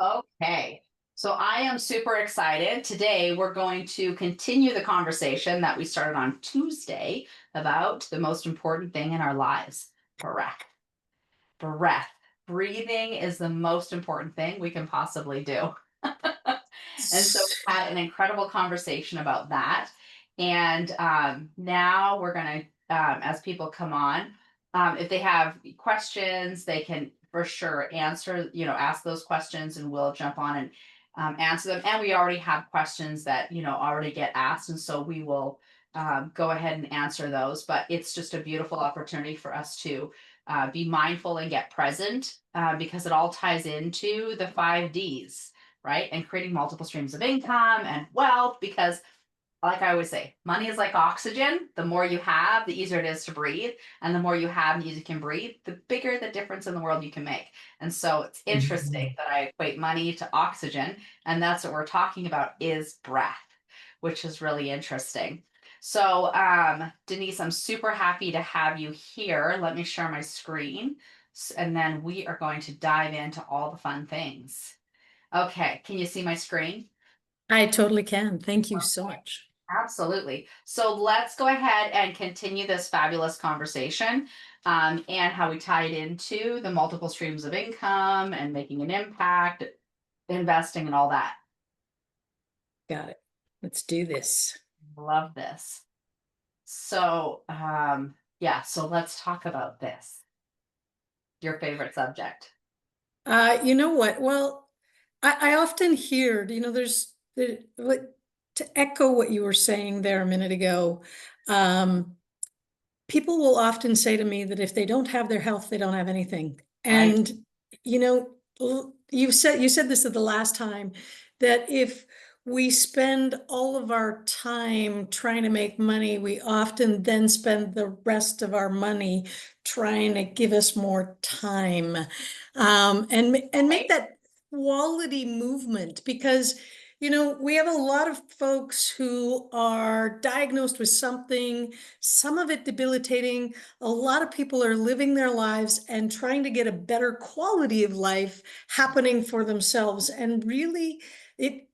Okay. So I am super excited. Today, we're going to continue the conversation that we started on Tuesday about the most important thing in our lives, breath. Breath. Breathing is the most important thing we can possibly do. And so we had an incredible conversation about that. And now we're going to, as people come on, if they have questions, they can for sure answer, ask those questions and we'll jump on and answer them. And we already have questions that, already get asked. And so we will go ahead and answer those. But it's just a beautiful opportunity for us to be mindful and get present because it all ties into the 5 Ds, right? And creating multiple streams of income and wealth because like I always say, money is like oxygen. The more you have, the easier it is to breathe. And the more you have and the easier you can breathe, the bigger the difference in the world you can make. And so it's interesting Mhm. that I equate money to oxygen. And that's what we're talking about is breath, which is really interesting. So, Denise, I'm super happy to have you here. Let me share my screen. And then we are going to dive into all the fun things. Okay, can you see my screen? I totally can. Thank you so much. Absolutely. So let's go ahead and continue this fabulous conversation and how we tie it into the multiple streams of income and making an impact, investing, and all that. Got it. Let's do this. Love this. So, yeah, so let's talk about this. Your favorite subject. You know what? Well, I often hear, like, to echo what you were saying there a minute ago. Um, People will often say to me that if they don't have their health, they don't have anything. Right? And you know, you said this at the last time that if we spend all of our time trying to make money, we often then spend the rest of our money trying to give us more time, and make Right? that quality movement because we have a lot of folks who are diagnosed with something, some of it debilitating. A lot of people are living their lives and trying to get a better quality of life happening for themselves. And really,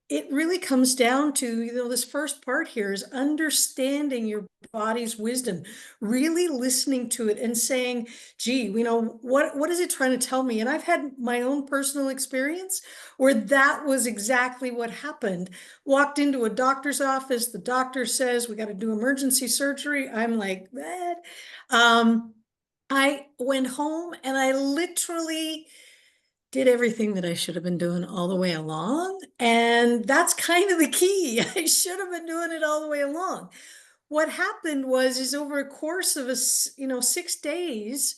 it really comes down to, this first part here is understanding your body's wisdom, really listening to it and saying, gee, what is it trying to tell me? And I've had my own personal experience where that was exactly what happened. Walked into a doctor's office, the doctor says we got to do emergency surgery. I'm like, that. I went home and I literally did everything that I should have been doing all the way along. And that's kind of the key. I should have been doing it all the way along. What happened was, is over a course of 6 days,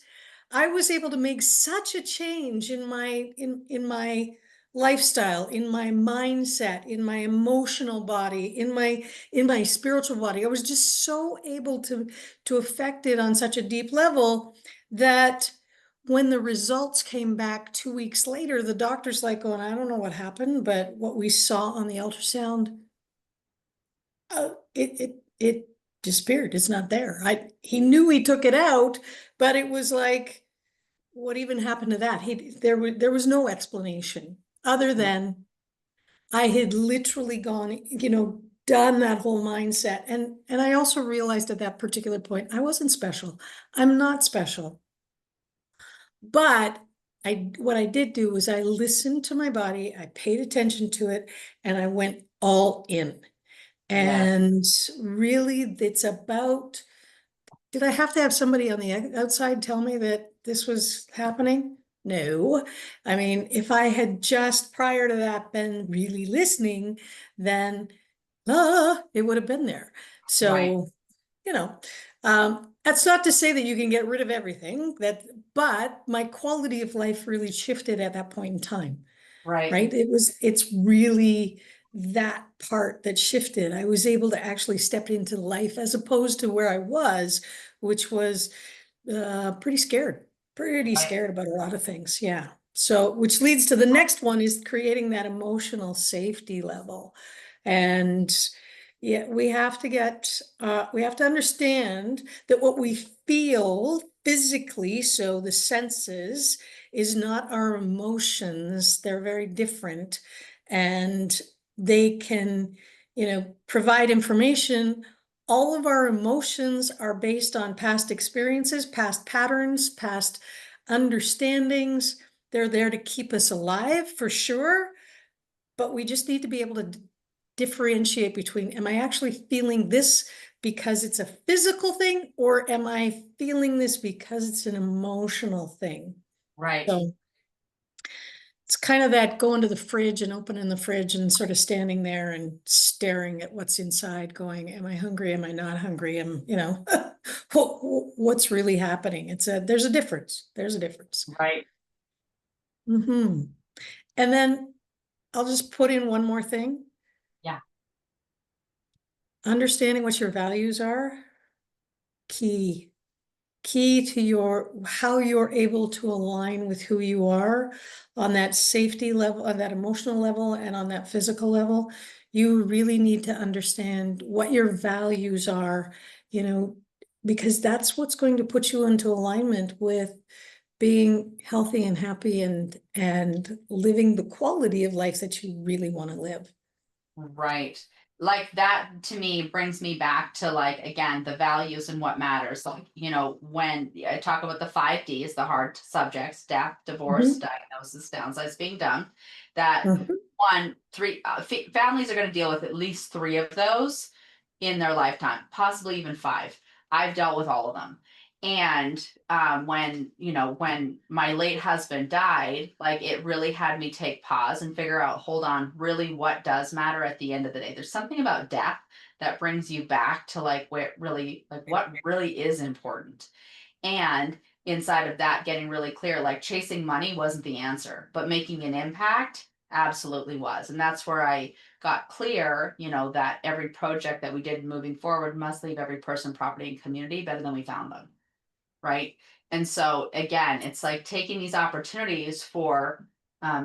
I was able to make such a change in my lifestyle, in my mindset, in my emotional body, in my spiritual body. I was just so able to affect it on such a deep level that when the results came back 2 weeks later, the doctor's like going, I don't know what happened, but what we saw on the ultrasound, it disappeared. It's not there. He knew he took it out, but it was like, what even happened to that? There was no explanation other than I had literally gone, done that whole mindset. And I also realized at that particular point, I wasn't special. I'm not special. But what I did do was I listened to my body, I paid attention to it, and I went all in. Yes. And really, it's about, did I have to have somebody on the outside tell me that this was happening? No. I mean, if I had just prior to that been really listening, then it would have been there. Right. So, you know, that's not to say that you can get rid of everything but my quality of life really shifted at that point in time, Right. right? It's really that part that shifted. I was able to actually step into life as opposed to where I was, which was pretty Right. scared about a lot of things. Yeah. So, which leads to the next one is creating that emotional safety level. And yeah, we have to understand that what we feel physically, so the senses, is not our emotions. They're very different, and they can, provide information. All of our emotions are based on past experiences, past patterns, past understandings. They're there to keep us alive for sure, but we just need to be able to differentiate between, am I actually feeling this because it's a physical thing, or am I feeling this because it's an emotional thing? Right. So it's kind of that going to the fridge and opening the fridge and sort of standing there and staring at what's inside, going, am I hungry? Am I not hungry? What's really happening? There's a difference. There's a difference. Right. Hmm. And then I'll just put in one more thing. Yeah. Understanding what your values are, key. Key to how you're able to align with who you are on that safety level, on that emotional level, and on that physical level. You really need to understand what your values are, because that's what's going to put you into alignment with being healthy and happy and living the quality of life that you really want to live. Right. Like that to me brings me back to, like, again, the values and what matters. Like, when I talk about the 5 Ds, the hard subjects, death, divorce, Mhm. diagnosis, downsides, being done, that Mhm. families are going to deal with at least three of those in their lifetime, possibly even five. I've dealt with all of them. And when my late husband died, like, it really had me take pause and figure out, hold on, really, what does matter at the end of the day? There's something about death that brings you back to, like, where really, like, what really is important. And inside of that, getting really clear, like, chasing money wasn't the answer, but making an impact absolutely was. And that's where I got clear, that every project that we did moving forward must leave every person, property, and community better than we found them. Right. And so again, it's like taking these opportunities for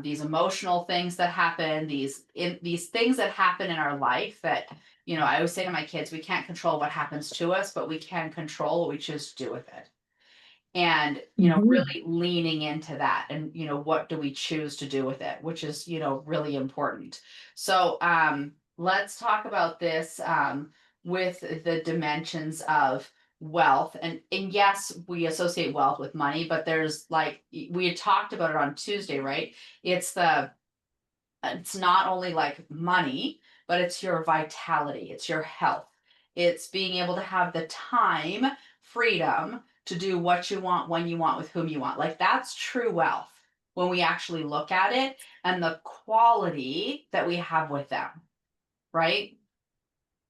these emotional things that happen, these things that happen in our life that, I always say to my kids, we can't control what happens to us, but we can control what we choose to do with it. And Mhm. really leaning into that, and what do we choose to do with it, which is really important. So let's talk about this, with the dimensions of wealth. And yes, we associate wealth with money, but there's, like, we had talked about it on Tuesday, right? It's not only like money, but it's your vitality, it's your health. It's being able to have the time, freedom to do what you want, when you want, with whom you want. Like, that's true wealth when we actually look at it, and the quality that we have with them, right?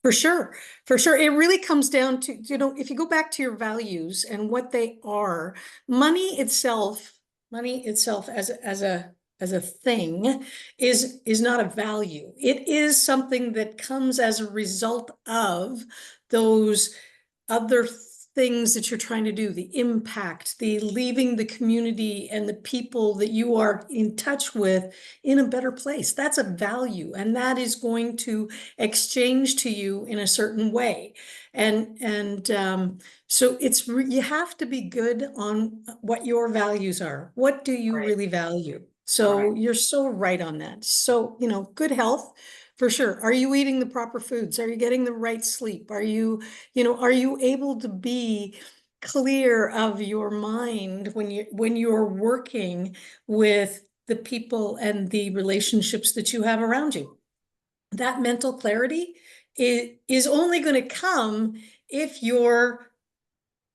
For sure. For sure. It really comes down to, if you go back to your values and what they are, money itself, as a thing is not a value. It is something that comes as a result of those other things that you're trying to do, the impact, the leaving the community and the people that you are in touch with in a better place. That's a value, and that is going to exchange to you in a certain way. So you have to be good on what your values are. What do you Right. really value? Right. So you're so right on that. So, good health for sure. Are you eating the proper foods? Are you getting the right sleep? Are you able to be clear of your mind when you're working with the people and the relationships that you have around you? That mental clarity is only going to come if you're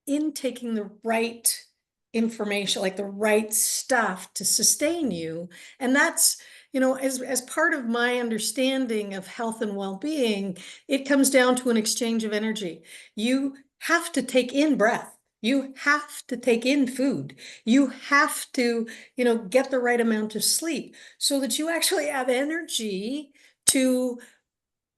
intaking the right information, like the right stuff to sustain you. And that's, as part of my understanding of health and well-being, it comes down to an exchange of energy. You have to take in breath. You have to take in food. You have to, get the right amount of sleep so that you actually have energy to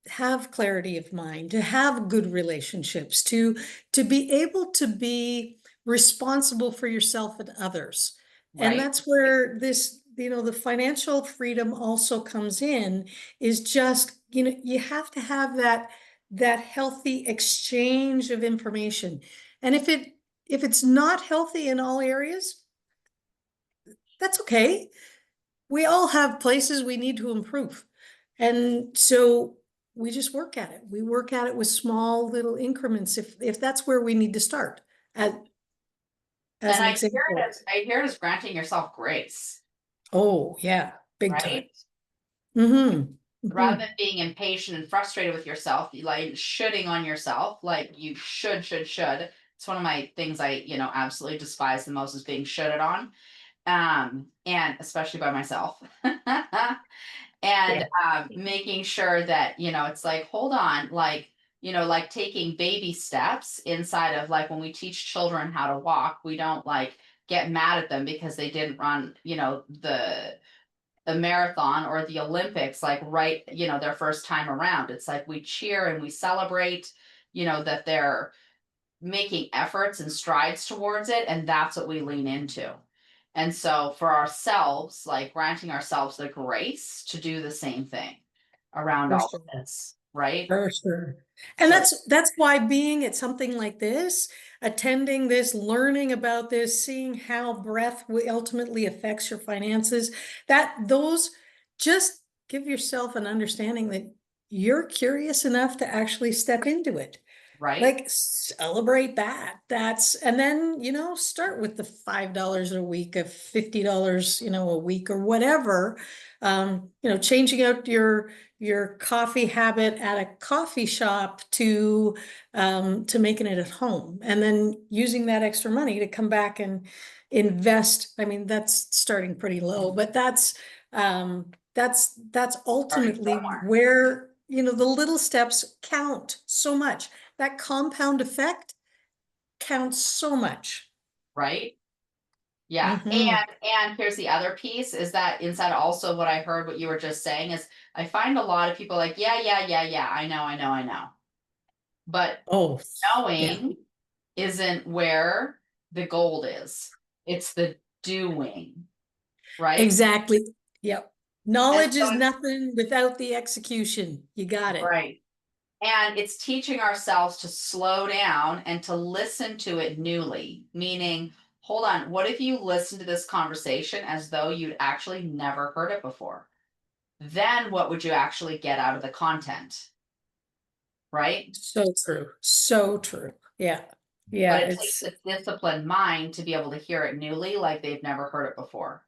have clarity of mind, to have good relationships, to be able to be responsible for yourself and others. And Right. that's where this, the financial freedom also comes in, is just, you have to have that healthy exchange of information. And if it's not healthy in all areas, That's okay. We all have places we need to improve. And so we just work at it. We work at it with small little increments if that's where we need to start as And an it example. as I hear it as granting yourself grace, Oh, yeah, big time. right? Mm-hmm. Rather Mm-hmm. than being impatient and frustrated with yourself, you like shoulding on yourself, like you should. It's one of my things I, absolutely despise the most is being shoulded on. And especially by myself. And Yeah. making sure that, it's like, hold on, like, like taking baby steps inside of like when we teach children how to walk, we don't like get mad at them because they didn't run, the marathon or the Olympics, like right, their first time around. It's like we cheer and we celebrate, that they're making efforts and strides towards it. And that's what we lean into. And so for ourselves, like granting ourselves the grace to do the same thing around For all sure. of this, right? For sure. And So, that's why being at something like this, attending this, learning about this, seeing how breath ultimately affects your finances, that those just give yourself an understanding that you're curious enough to actually step into it. right, Like celebrate that. That's and then, start with the $5 a week of $50, a week or whatever. Changing out your coffee habit at a coffee shop to making it at home, and then using that extra money to come back and invest. I mean, that's starting pretty low, but that's starting ultimately somewhere, where, the little steps count so much. That compound effect counts so much. right? Yeah. Hmm. And here's the other piece is that inside also what I heard what you were just saying is I find a lot of people like, yeah, yeah, yeah, yeah, I know. But Oh, yeah, knowing isn't where the gold is. It's the doing, right? exactly. Yep. And Knowledge so is it's nothing without the execution. You got it. right. And it's teaching ourselves to slow down and to listen to it newly, meaning, hold on, what if you listen to this conversation as though you'd actually never heard it before? Then what would you actually get out of the content? Right? So true. So true. Yeah. But Yeah. it takes It's a disciplined mind to be able to hear it newly, like they've never heard it before.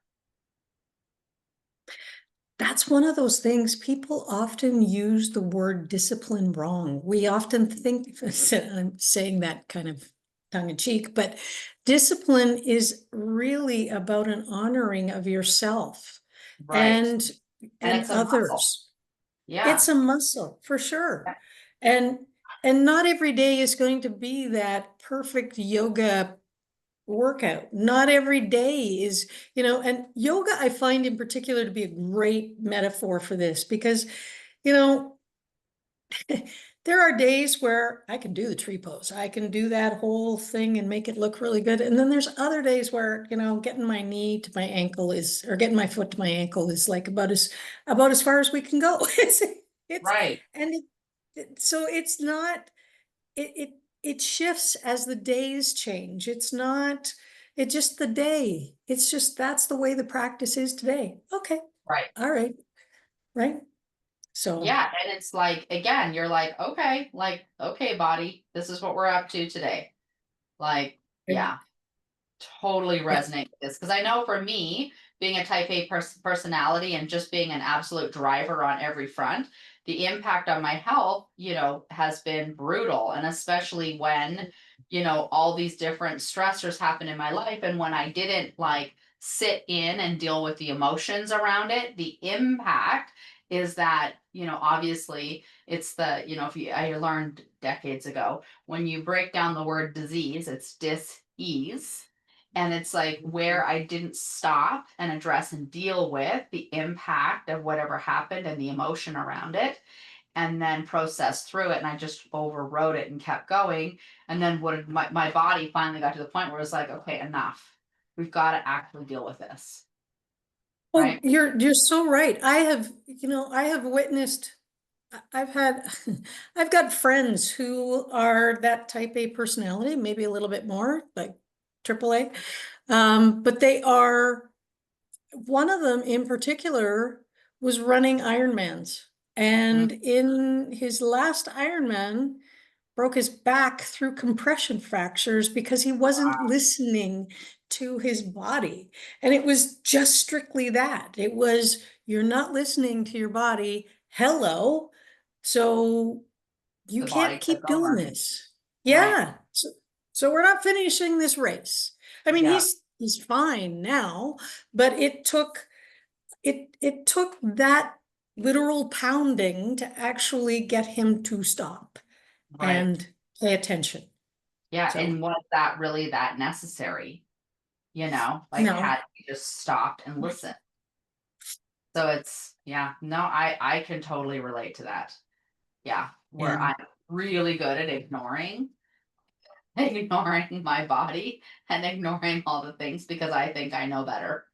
That's one of those things people often use the word discipline wrong. We often think, I'm saying that kind of tongue in cheek, but discipline is really about an honoring of yourself Right. and And and it's a muscle. others. Yeah. It's a muscle for sure. And and not every day is going to be that perfect yoga workout. Not every day is, and yoga I find in particular to be a great metaphor for this because, you know, there are days where I can do the tree pose. I can do that whole thing and make it look really good. And then there's other days where, getting my knee to my ankle is, or getting my foot to my ankle is like about as far as we can go. It's Right. and so it's not it it it shifts as the days change. It's not it's just the day. It's just that's the way the practice is today. Okay. Right. All right. Right. So Yeah. And it's like, again, you're like, okay, body, this is what we're up to today. Like, yeah. yeah. Totally Yeah. resonate with this because I know for me, being a type A personality and just being an absolute driver on every front, the impact on my health, has been brutal. And especially when, all these different stressors happen in my life. And when I didn't like sit in and deal with the emotions around it, the impact is that, obviously it's the, if you, I learned decades ago, when you break down the word disease, it's dis-ease, and it's like where I didn't stop and address and deal with the impact of whatever happened and the emotion around it, and then process through it. And I just overrode it and kept going. And then what my body finally got to the point where it was like, okay, enough. We've got to actually deal with this. Oh, Right. you're so right. I have witnessed I've had I've got friends who are that type A personality, maybe a little bit more like AAA. But they are one of them in particular was running Ironmans. Mm, And in his last Ironman, broke his back through compression fractures because he wasn't wow, listening to his body. And it was just strictly that. It was, you're not listening to your body. Hello. So you the body can't took keep doing over. this. Right. Yeah. So we're not finishing this race. I mean, Yeah. he's fine now, but it took that literal pounding to actually get him to stop Right. and pay attention. Yeah. So And was that really that necessary? Like no, had we just stopped and listened. So it's, yeah, no, I can totally relate to that. Yeah. Where yeah. I'm really good at ignoring, ignoring my body and ignoring all the things because I think I know better.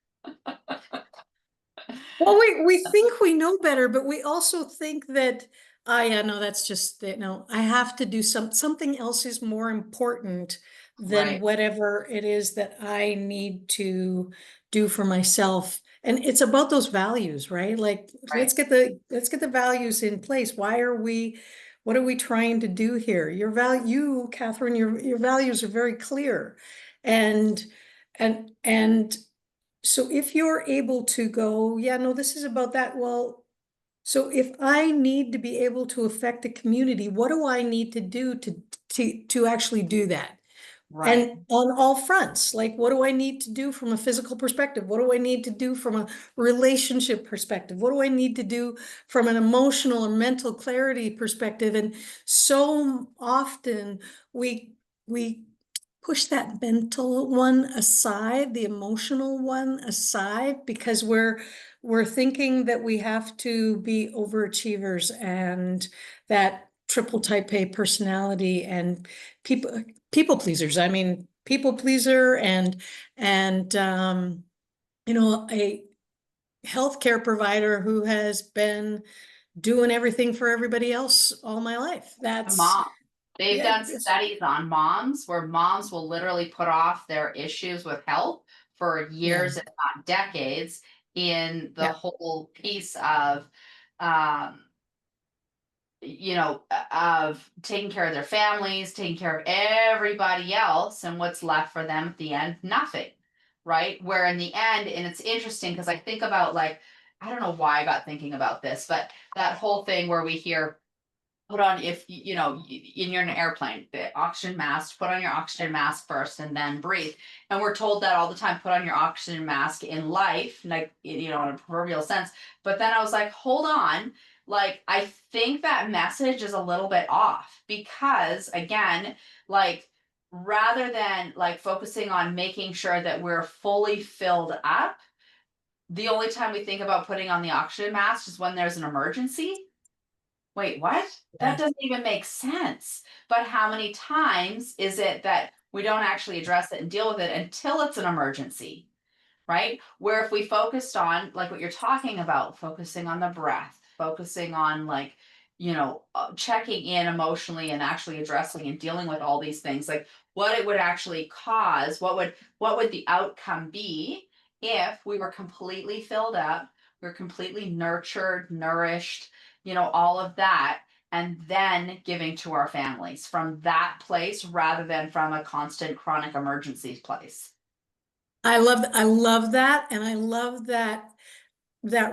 Well, we think we know better, but we also think that, yeah, no, that's just, no, I have to do something else is more important than Right. whatever it is that I need to do for myself. And it's about those values, right? Like, Right. let's get the values in place. What are we trying to do here? Catherine, your values are very clear. And, and so if you're able to go, yeah, no, this is about that. Well, so if I need to be able to affect a community, what do I need to do to actually do that? Right. And on all fronts, like what do I need to do from a physical perspective? What do I need to do from a relationship perspective? What do I need to do from an emotional or mental clarity perspective? And so often we push that mental one aside, the emotional one aside, because we're thinking that we have to be overachievers and that triple type A personality and people pleasers. I mean, people pleaser and a healthcare provider who has been doing everything for everybody else all my life. That's Mom. They've yeah, done studies on moms where moms will literally put off their issues with health for yeah, years, if not decades, in the yeah. whole piece of um of taking care of their families, taking care of everybody else, and what's left for them at the end, nothing. Right. Where in the end, and it's interesting because I think about like, I don't know why I got thinking about this, but that whole thing where we hear put on if you're in an airplane, the oxygen mask, put on your oxygen mask first and then breathe. And we're told that all the time, put on your oxygen mask in life, like in a proverbial sense. But then I was like, hold on, like I think that message is a little bit off because again, like rather than like focusing on making sure that we're fully filled up, the only time we think about putting on the oxygen mask is when there's an emergency. Wait, what? That Yeah. doesn't even make sense. But how many times is it that we don't actually address it and deal with it until it's an emergency? Right? Where if we focused on, like what you're talking about, focusing on the breath, focusing on like, checking in emotionally and actually addressing and dealing with all these things, like what it would actually cause, what would the outcome be if we were completely filled up, we are completely nurtured, nourished, all of that, and then giving to our families from that place rather than from a constant chronic emergency place. I love that. And I love that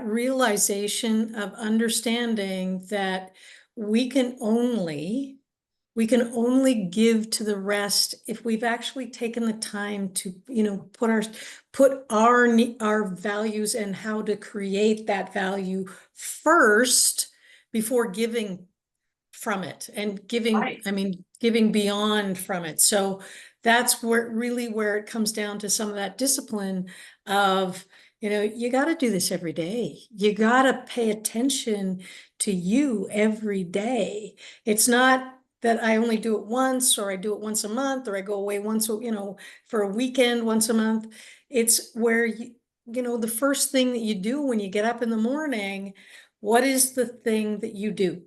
realization of understanding that we can only we can only give to the rest if we've actually taken the time to, put our values and how to create that value first before giving from it and giving, Right. I mean, giving beyond from it. So that's where it comes down to some of that discipline of, you got to do this every day. You got to pay attention to you every day. It's not that I only do it once or I do it once a month or I go away once, for a weekend once a month. It's where the first thing that you do when you get up in the morning, what is the thing that you do?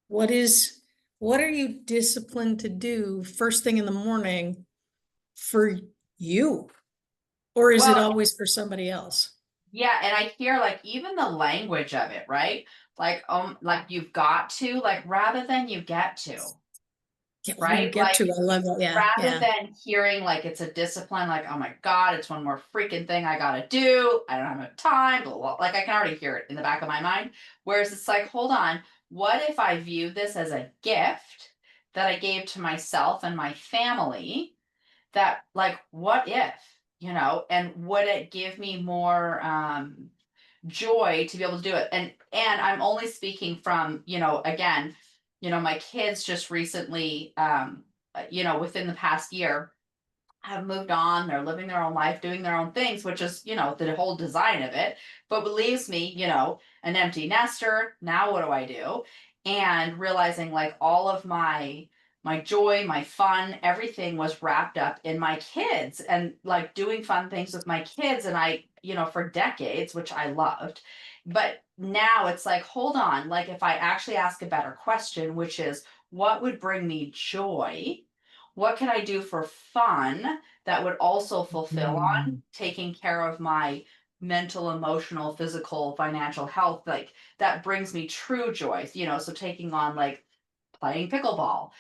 What is, what are you disciplined to do first thing in the morning for you? Or is it Well, always for somebody else? Yeah, and I hear like even the language of it, right? Like you've got to, like rather than you get to, Yeah, you right? get Like to, I love that. Yeah, rather yeah. than hearing like it's a discipline, like, oh my God, it's one more freaking thing I gotta do. I don't have enough time, blah, blah, blah. Like I can already hear it in the back of my mind. Whereas it's like, hold on, what if I view this as a gift that I gave to myself and my family? That like, what if, and would it give me more joy to be able to do it? And I'm only speaking from, again, my kids just recently, within the past year have moved on. They're living their own life, doing their own things, which is, the whole design of it. But what leaves me, an empty nester. Now what do I do? And realizing like all of my joy, my fun, everything was wrapped up in my kids and like doing fun things with my kids. And I, for decades, which I loved. But now it's like, hold on, like if I actually ask a better question, which is what would bring me joy? What can I do for fun that would also fulfill on Mm. taking care of my mental, emotional, physical, financial health? Like that brings me true joy, so taking on like playing pickleball,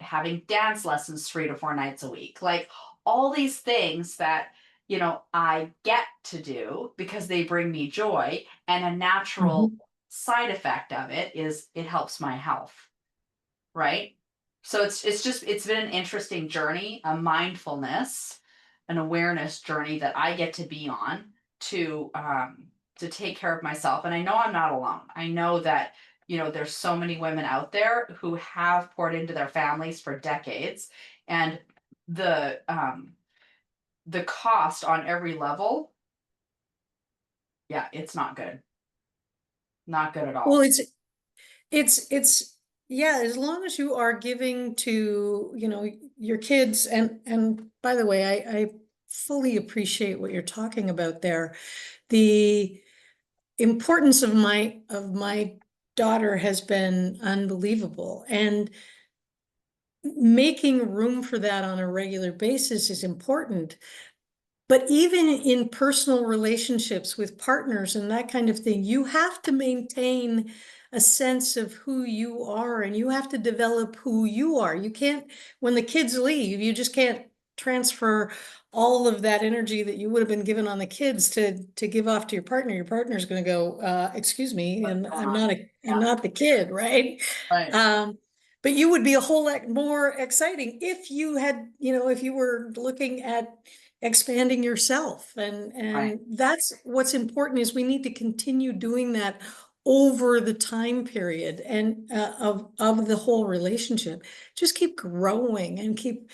having dance lessons 3 to 4 nights a week, like all these things that, I get to do because they bring me joy. And a natural Mhm. side effect of it is it helps my health, right? So it's been an interesting journey, a mindfulness, an awareness journey that I get to be on to take care of myself. And I know I'm not alone. I know that, there's so many women out there who have poured into their families for decades, and the the cost on every level, yeah, it's not good. Not good at Well, all. it's, yeah, as long as you are giving to, your kids, and by the way, I fully appreciate what you're talking about there. The importance of my daughter has been unbelievable, and making room for that on a regular basis is important. But even in personal relationships with partners and that kind of thing, you have to maintain a sense of who you are, and you have to develop who you are. You can't, when the kids leave, you just can't transfer all of that energy that you would have been given on the kids to give off to your partner. Your partner's going to go, excuse me, What's and going I'm on? not I'm Yeah, not the kid, right? right, Um, but you would be a whole lot more exciting if you had, if you were looking at expanding yourself, right. and that's what's important, is we need to continue doing that over the time period, and of the whole relationship. Just keep growing and keep,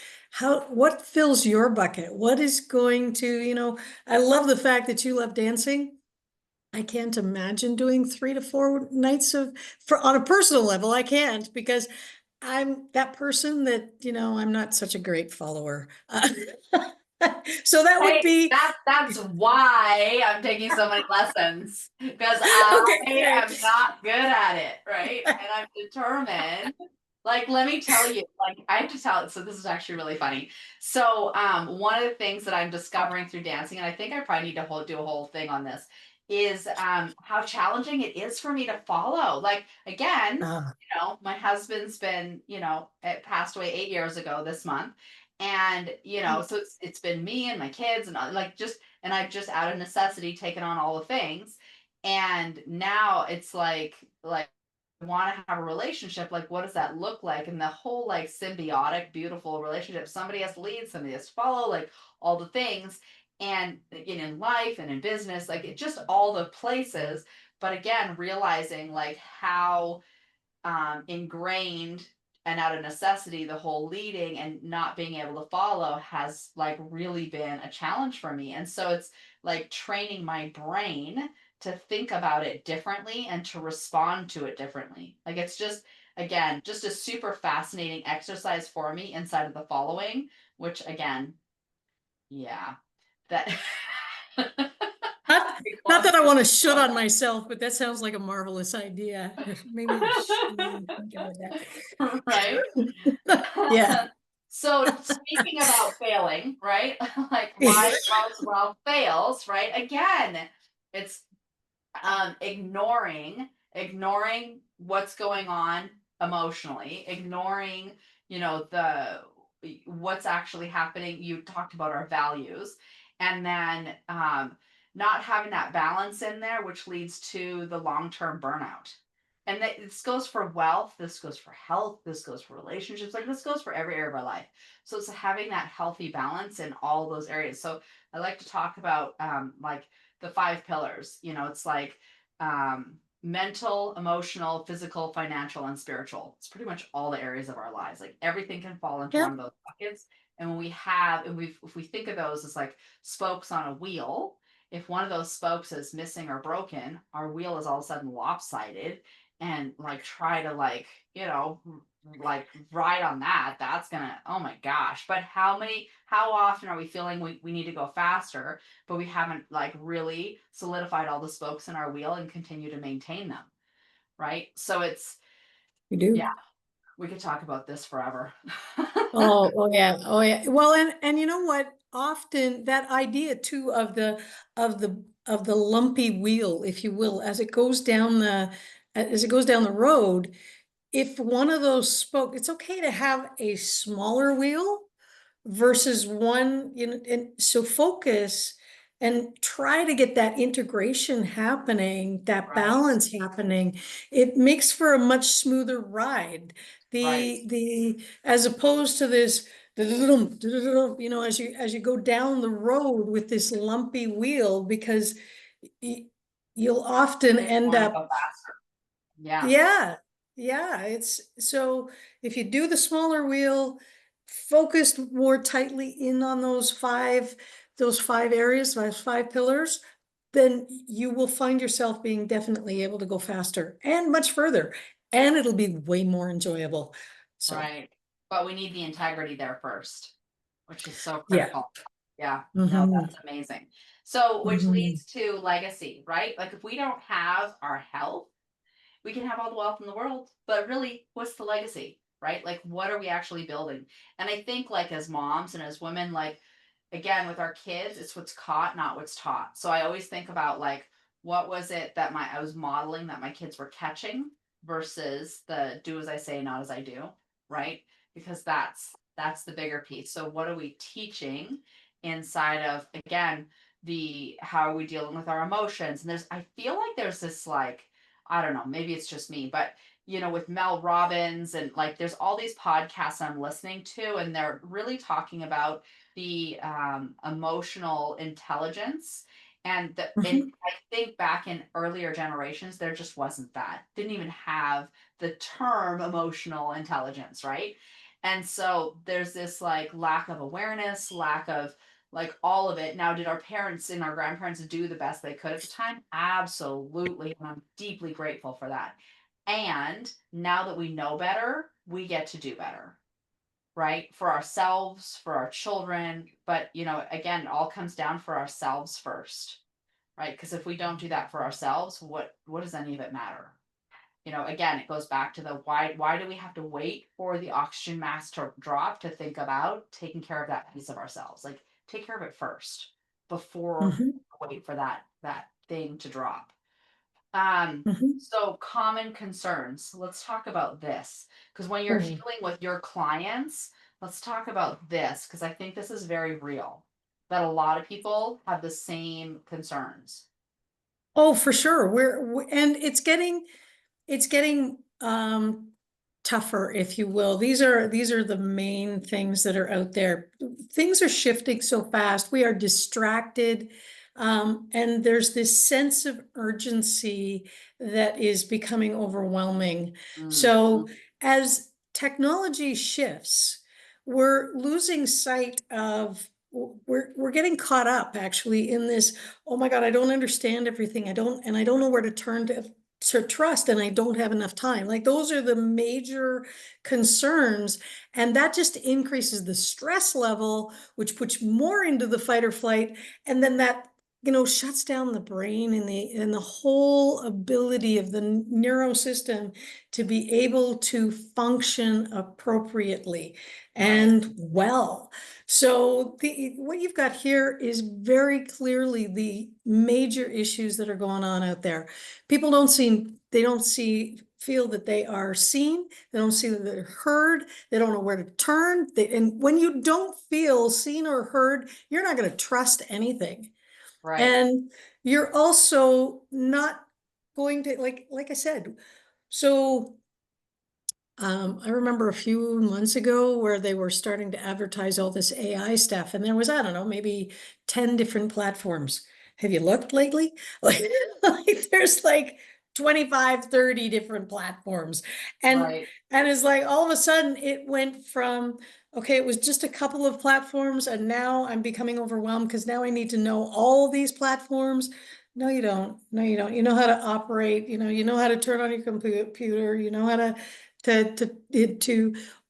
what fills your bucket, what is going to, I love the fact that you love dancing. I can't imagine doing 3 to 4 nights on a personal level. I can't, because I'm that person that, I'm not such a great follower. So that would Hey, be that's why I'm taking so many lessons because I okay, great. am not good at it, right? And I'm determined. Like, let me tell you, like, I have to tell. So this is actually really funny. So, one of the things that I'm discovering through dancing, and I think I probably need to do a whole thing on this, is how challenging it is for me to follow. Like, again, Ah, my husband's been, it passed away 8 years ago this month. And, so it's been me and my kids and like just, and I've just out of necessity taken on all the things. And now it's like, I want to have a relationship. Like, what does that look like? And the whole like symbiotic, beautiful relationship. Somebody has to lead, somebody has to follow, like all the things. And in life and in business, like it just all the places. But again, realizing like how ingrained and out of necessity the whole leading and not being able to follow has like really been a challenge for me. And so it's like training my brain to think about it differently and to respond to it differently. Like it's just, again, just a super fascinating exercise for me inside of the following, which again, yeah, that not, not that I want to shut on myself, but that sounds like a marvelous idea. Maybe I should think about right. that. Yeah. So speaking about failing, right? Like why most well fails, right? Again, It's ignoring what's going on emotionally, ignoring, the what's actually happening. You talked about our values, and then not having that balance in there, which leads to the long-term burnout. And this goes for wealth, this goes for health, this goes for relationships, like this goes for every area of our life. So it's having that healthy balance in all those areas. So I like to talk about like the five pillars. It's like mental, emotional, physical, financial, and spiritual. It's pretty much all the areas of our lives. Like everything can fall into one Yep. of those buckets. And when we have, and we if we think of those as like spokes on a wheel, if one of those spokes is missing or broken, our wheel is all of a sudden lopsided, and like try to like, like ride on that, that's gonna, oh my gosh. But how often are we feeling we need to go faster, but we haven't like really solidified all the spokes in our wheel and continue to maintain them, right? So it's, We yeah, do. we could talk about this forever. Oh yeah, oh yeah. Well, and you know what? Often that idea too of the lumpy wheel, if you will, as it goes down the road, if one of those spoke, it's okay to have a smaller wheel versus one, and so focus and try to get that integration happening, that Right, balance happening. It makes for a much smoother ride. right. As opposed to this, as you go down the road with this lumpy wheel, because you'll often We just end want to go up. faster. Yeah, Yeah, yeah, it's so if you do the smaller wheel, focused more tightly in on those five areas, those five pillars, then you will find yourself being definitely able to go faster and much further, and it'll be way more enjoyable. So, right. But we need the integrity there first, which is so yeah. critical. Yeah, no, Hmm. that's amazing. So, which Hmm. leads to legacy, right? Like if we don't have our health, we can have all the wealth in the world, but really, what's the legacy, right? Like, what are we actually building? And I think, like, as moms and as women, like, again, with our kids, it's what's caught, not what's taught. So I always think about, like, what was it that I was modeling that my kids were catching versus the do as I say, not as I do, right? Because that's the bigger piece. So what are we teaching inside of, again, the how are we dealing with our emotions? And I feel like there's this like, I don't know, maybe it's just me, but with Mel Robbins and like there's all these podcasts I'm listening to, and they're really talking about the emotional intelligence. And Hmm. I think back in earlier generations, there just wasn't that. Didn't even have the term emotional intelligence, right? And so there's this like lack of awareness, lack of like all of it. Now, did our parents and our grandparents do the best they could at the time? Absolutely. And I'm deeply grateful for that. And now that we know better, we get to do better, right? For ourselves, for our children. But, again, it all comes down for ourselves first, right? Because if we don't do that for ourselves, what does any of it matter? Again, it goes back to the why do we have to wait for the oxygen mask to drop to think about taking care of that piece of ourselves? Like take care of it first before Hmm. wait for that thing to drop. Hmm. So common concerns. Let's talk about this. Because when you're Oh. dealing with your clients, let's talk about this because I think this is very real. That a lot of people have the same concerns. Oh, for sure. And it's getting tougher, if you will. These are the main things that are out there. Things are shifting so fast. We are distracted. And there's this sense of urgency that is becoming overwhelming. Mm, So as technology shifts, we're losing sight of we're getting caught up actually in this, oh my God, I don't understand everything. I don't know where to turn to trust, and I don't have enough time. Like those are the major concerns. And that just increases the stress level, which puts more into the fight or flight. And then that shuts down the brain and the whole ability of the neuro system to be able to function appropriately Right. and well. So what you've got here is very clearly the major issues that are going on out there. People feel that they are seen, they don't see that they're heard, they don't know where to turn. And when you don't feel seen or heard, you're not going to trust anything. Right. And you're also not going to, like I said, so I remember a few months ago where they were starting to advertise all this AI stuff, and there was, I don't know, maybe 10 different platforms. Have you looked lately? Like there's like 25, 30 different platforms. And Right. it's like all of a sudden it went from, okay, it was just a couple of platforms, and now I'm becoming overwhelmed because now I need to know all these platforms. No, you don't. No, you don't. You know how to operate, you know how to turn on your computer, you know how to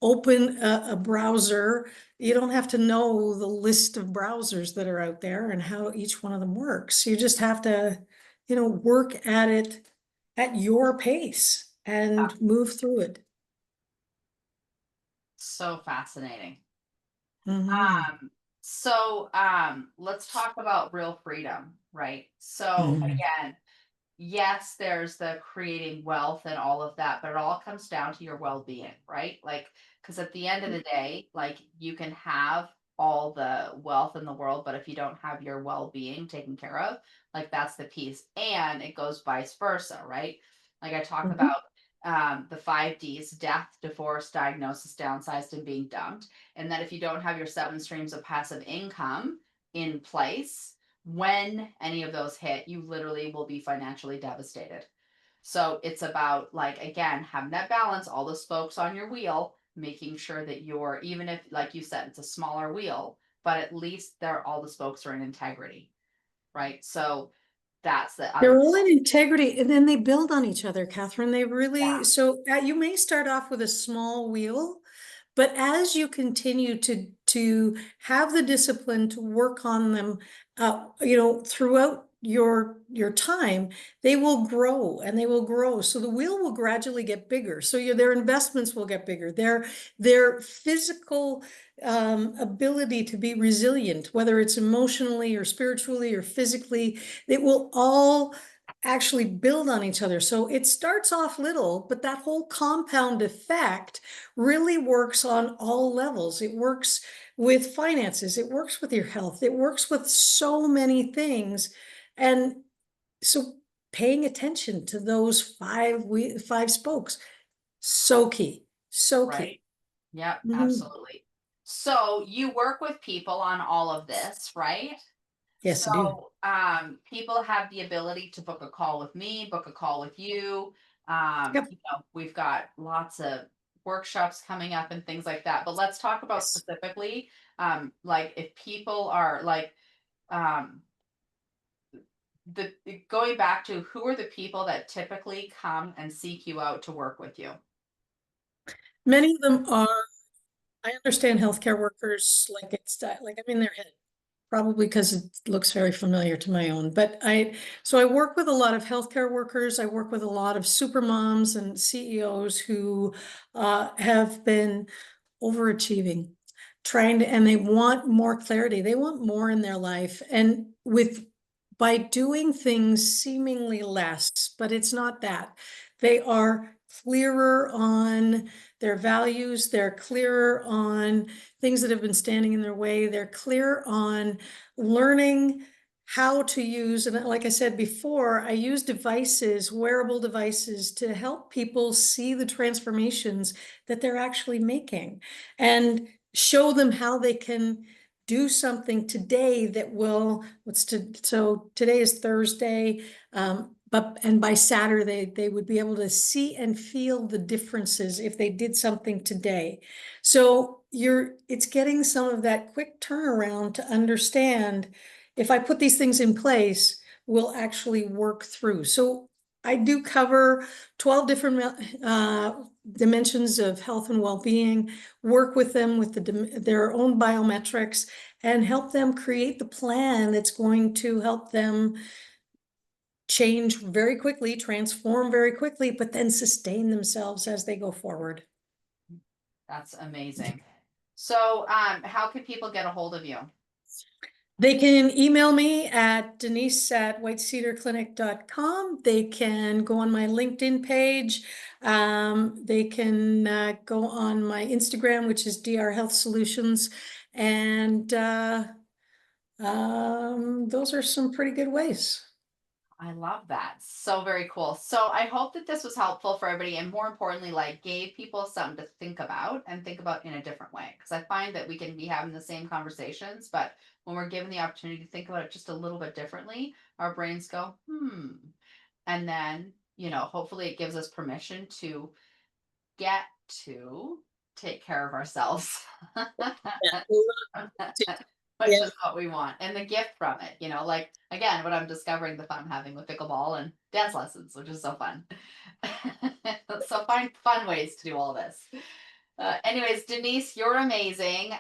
open a browser. You don't have to know the list of browsers that are out there and how each one of them works. You just have to, work at it at your pace Yeah. and move through it. So fascinating. Mhm. Let's talk about real freedom, right? So Mhm. again, yes, there's the creating wealth and all of that, but it all comes down to your well-being, right? Like, because at the end of the day, like you can have all the wealth in the world, but if you don't have your well-being taken care of, like that's the piece. And it goes vice versa, right? Like I talk Mhm. about the 5 Ds: death, divorce, diagnosis, downsized, and being dumped. And that if you don't have your 7 streams of passive income in place, when any of those hit, you literally will be financially devastated. So it's about, like, again, having that balance, all the spokes on your wheel, making sure that you're, even if, like you said, it's a smaller wheel, but at least they're all the spokes are in integrity, right? So that's the They're other. all in integrity, and then they build on each other, Catherine. They really, Yeah. so you may start off with a small wheel, but as you continue to have the discipline to work on them, throughout your time, they will grow and they will grow. So the wheel will gradually get bigger. So their investments will get bigger. Their physical ability to be resilient, whether it's emotionally or spiritually or physically, it will all actually build on each other. So it starts off little, but that whole compound effect really works on all levels. It works with finances, it works with your health, it works with so many things. And so paying attention to those five spokes, so key, so key. Right. Yep, Mhm. absolutely. So you work with people on all of this, right? Yes, I do. So, people have the ability to book a call with me, book a call with you. Yep. We've got lots of workshops coming up and things like that. But let's talk about Yes. specifically, like if people are like, um, the going back to who are the people that typically come and seek you out to work with you? Many of them are, I understand healthcare workers, like like I'm in their head. Probably because it looks very familiar to my own. So I work with a lot of healthcare workers. I work with a lot of super moms and CEOs who have been overachieving, and they want more clarity. They want more in their life. And by doing things seemingly less, but it's not that. They are clearer on their values. They're clearer on things that have been standing in their way. They're clear on learning how to use, and like I said before, I use devices, wearable devices, to help people see the transformations that they're actually making and show them how they can do something today that will, so today is Thursday, and by Saturday, they would be able to see and feel the differences if they did something today. So it's getting some of that quick turnaround to understand if I put these things in place, we'll actually work through. So I do cover 12 different dimensions of health and well-being, work with them with their own biometrics, and help them create the plan that's going to help them change very quickly, transform very quickly, but then sustain themselves as they go forward. That's amazing. So, how can people get a hold of you? They can email me at denise@whitecedarclinic.com. They can go on my LinkedIn page. They can go on my Instagram, which is DR Health Solutions. And those are some pretty good ways. I love that. So very cool. So I hope that this was helpful for everybody and more importantly, like gave people something to think about and think about in a different way. Because I find that we can be having the same conversations, but when we're given the opportunity to think about it just a little bit differently, our brains go, hmm. And then, hopefully it gives us permission to get to take care of ourselves. Which Yeah. is what we want. And the gift from it, like again, what I'm discovering the fun I'm having with pickleball and dance lessons, which is so fun. So find fun ways to do all this. Anyways, Denise, you're amazing.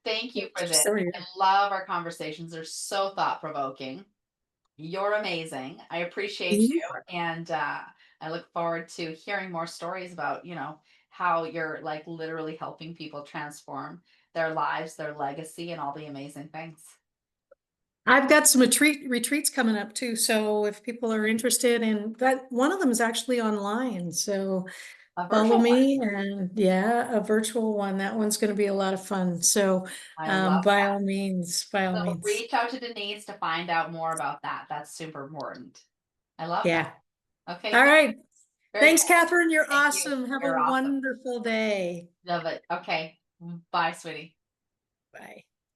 Thank you for this. So are you. I love our conversations. They're so thought provoking. You're amazing. I appreciate you. And I look forward to hearing more stories about, how you're like literally helping people transform their lives, their legacy, and all the amazing things. I've got some retreats coming up too. So if people are interested in that, one of them is actually online. So A follow virtual one. me, and yeah, a virtual one. That one's going to be a lot of fun. So I love by that. all means, by all So means. reach out to Denise to find out more about that. That's super important. I love that. Yeah. Okay, All right. very Thanks, cool. Catherine. You're Thank you. awesome. Have a You're awesome. wonderful day. Love it. Okay. Bye, sweetie. Bye.